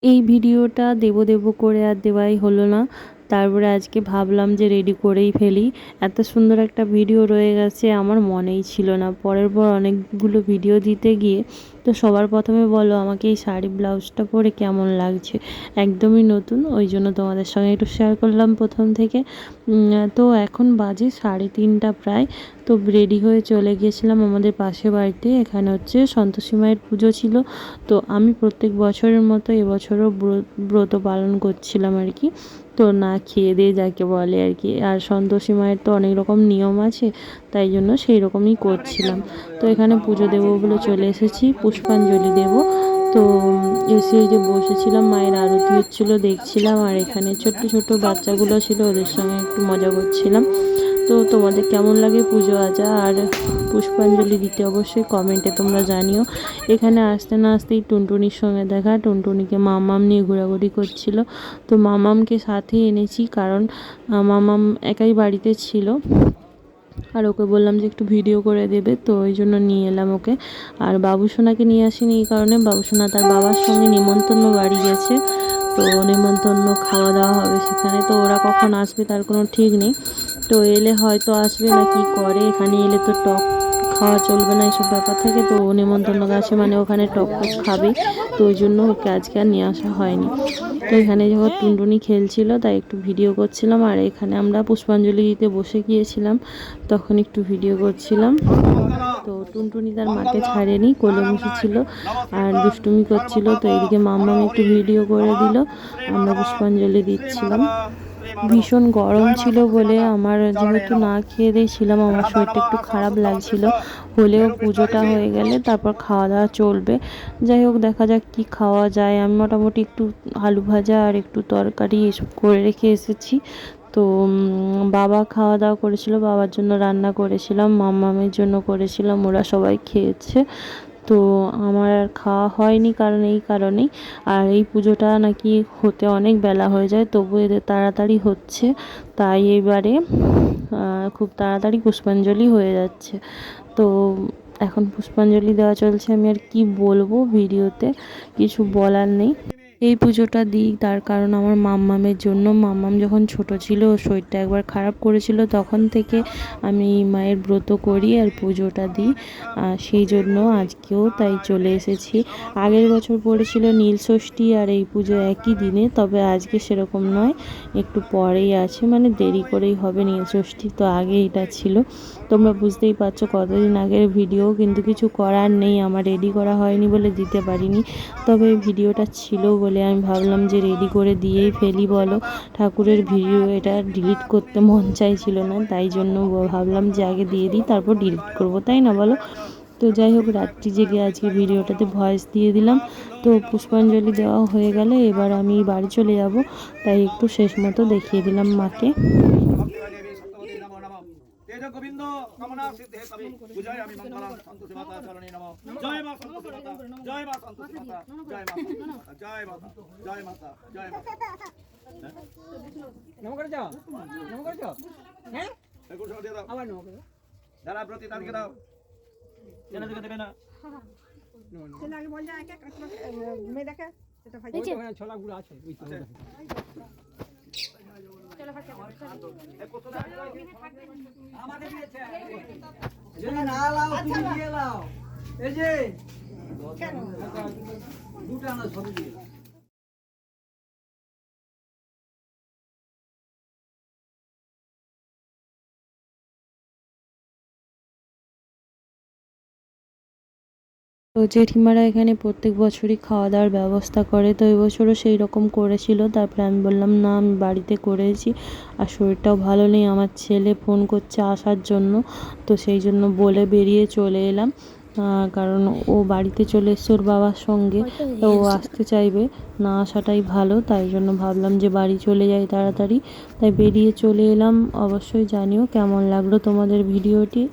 এই ভিডিওটা দেবো দেবো করে আর দেওয়াই হলো না। তারপরে আজকে ভাবলাম যে রেডি করেই ফেলি। এত সুন্দর একটা ভিডিও রয়ে গেছে, আমার মনেই ছিল না। পরের পর অনেকগুলো ভিডিও দিতে গিয়ে তো সবার প্রথমে বলো আমাকে এই শাড়ি ব্লাউজটা পরে কেমন লাগছে। একদমই নতুন, ওই জন্য তোমাদের সঙ্গে একটু শেয়ার করলাম প্রথম থেকে। তো এখন বাজে 3:30 প্রায়। তো রেডি হয়ে চলে গিয়েছিলাম আমাদের পাশের বাড়িতে। এখানে হচ্ছে সন্তোষী মায়ের পুজো ছিল। তো আমি প্রত্যেক বছরের মতো এবছরও ব্রত পালন করছিলাম আর কি। তো না খেয়ে দিয়ে যাকে বলে আর কি। আর সন্তোষী মায়ের তো অনেক রকম নিয়ম আছে, তাই জন্য সেই রকমই করছিলাম। তো এখানে পুজো দেবো বলে চলে এসেছি, পুষ্পাঞ্জলি দেব। তো এসে এই যে বসেছিলাম, মায়ের আরতি হচ্ছিলো দেখছিলাম। আর এখানে ছোট্ট ছোট্ট বাচ্চাগুলো ছিল, ওদের সঙ্গে একটু মজা করছিলাম। তো তোমাদের কেমন লাগে পুজো আজা আর পুষ্পাঞ্জলি দিতে অবশ্যই কমেন্টে তোমরা জানিও। এখানে আসতে না আসতেই টুনটুনির সঙ্গে দেখা। টুনটুনিকে মামাম নিয়ে ঘোরাঘুরি করছিল। তো মামামকে সাথে এনেছি, কারণ মামাম একাই বাড়িতে ছিল। আর ওকে বললাম যে একটু ভিডিও করে দেবে, তো ওই জন্য নিয়ে এলাম ওকে। আর বাবুসোনাকে নিয়ে আসিনি এই কারণে, বাবুসোনা তার বাবার সঙ্গে নিমন্ত্রণ বাড়ি গেছে। তো নিমন্ত্রণ খাওয়া দাওয়া হবে সেখানে। তো ওরা কখন আসবে তার কোনো ঠিক নেই। তো এলে হয়তো আসবে না কি করে, এখানে এলে তো টক খাওয়া চলবে না, এসব ব্যাপার থাকে। তো নিমন্ত্রণ আছে মানে ওখানে টক টক খাবে। তো ওই জন্য ওকে আজকে আর নিয়ে আসা হয়নি। তো এখানে যখন টুনটুনি খেলছিল তাই একটু ভিডিও করছিলাম। আর এখানে আমরা পুষ্পাঞ্জলি দিতে বসে গিয়েছিলাম, তখন একটু ভিডিও করছিলাম। তো টুনটুনি তার মাকে ছাড়েনি, কোলে বসেছিল আর দুষ্টুমি করছিল। তো এইদিকে মাম্মাম একটু ভিডিও করে দিল, আমরা পুষ্পাঞ্জলি দিচ্ছিলাম। ভীষণ গরম ছিল বলে আমার, যেহেতু না খেয়ে দিয়েছিলাম, আমার শরীরটা একটু খারাপ লাগছিল। হলেও পুজোটা হয়ে গেলে তারপর খাওয়া দাওয়া চলবে। যাই হোক, দেখা যাক কি খাওয়া যায়। আমি মোটামুটি একটু আলু ভাজা আর একটু তরকারি এসব করে রেখে এসেছি। তো বাবা খাওয়া দাওয়া করেছিল, বাবার জন্য রান্না করেছিলাম, মাম্মামের জন্য করেছিলাম, ওরা সবাই খেয়েছে। তো আমার আর খাওয়া হয়নি, কারণ এই কারণেই। আর এই পুজোটা নাকি হতে অনেক বেলা হয়ে যায়, তবু এদের তাড়াতাড়ি হচ্ছে। তাই এবারে খুব তাড়াতাড়ি পুষ্পাঞ্জলি হয়ে যাচ্ছে। তো এখন পুষ্পাঞ্জলি দেওয়া চলছে। আমি আর কি বলবো, ভিডিওতে কিছু বলার নেই। এই পুজোটা দিই তার কারণ আমার মাম্মামের জন্য। মাম্মাম যখন ছোট ছিল, ওর শরীরটা একবার খারাপ করেছিল, তখন থেকে আমি মায়ের ব্রত করি আর পুজোটা দিই। সেই জন্য আজকেও তাই চলে এসেছি। আগের বছর পড়েছিল নীলষষ্ঠী আর এই পুজো একই দিনে, তবে আজকে সেরকম নয়, একটু পরেই আছে, মানে দেরি করেই হবে নীলষষ্ঠী। তো আগে এটা ছিল, তোমরা বুঝতেই পারছো কতদিন আগের ভিডিও। কিন্তু কিছু করার নেই, আমার রেডি করা হয়নি বলে দিতে পারিনি। তবে ভিডিওটা ছিল বলে আমি ভাবলাম যে রেডি করে দিয়েই ফেলি। বলো, ঠাকুরের ভিডিও এটা ডিলিট করতে মন চাইছিল না, তাই জন্য ভাবলাম যে আগে দিয়ে দিই, তারপর ডিলিট করবো, তাই না বলো। তো যাই হোক, রাত্রি জেগে আজকে ভিডিওটাতে ভয়েস দিয়ে দিলাম। তো পুষ্পাঞ্জলি দেওয়া হয়ে গেলে এবার আমি বাড়ি চলে যাব, তাই একটু শেষ মতো দেখিয়ে দিলাম মাকে। तेज गोविंद कामना सिद्धि तवे पूजाय আমি মঙ্গলম সন্তোষী মাতা চরণে নমঃ। জয় মা সন্তোষী মাতা, জয় মা সন্তোষী মাতা, জয় মা, জয় মাতা, জয় মাতা, জয় মাতা। নমঃ করে যাও, নমঃ করে যাও। হ্যাঁ একটু সরে দাও, আবার নমঃ করো। যারা প্রতি তারিখে দাও, কেন দিকে দেবে না। সেটা আগে বল যা, একা মে দেখে এটা ভাই ছোলা গুলো আছে ওই তো। না লাও, তুমি দিয়ে লাও, এই যে দুটো আনো সব দিয়ে। তো জেঠিমারা এখানে প্রত্যেক বছরই খাওয়া দাওয়ার ব্যবস্থা করে, তো এবছরও সেই রকম করেছিল। তারপরে আমি বললাম না, আমি বাড়িতে করেছি, আর শরীরটাও ভালো নেই। আমার ছেলে ফোন করছে আসার জন্য, তো সেই জন্য বলে বেরিয়ে চলে এলাম। কারণ ও বাড়িতে চলে এসছে ওর বাবার সঙ্গে, তো ও আসতে চাইবে, না আসাটাই ভালো। তাই জন্য ভাবলাম যে বাড়ি চলে যাই তাড়াতাড়ি, তাই বেরিয়ে চলে এলাম। অবশ্যই জানিও কেমন লাগলো তোমাদের ভিডিওটি।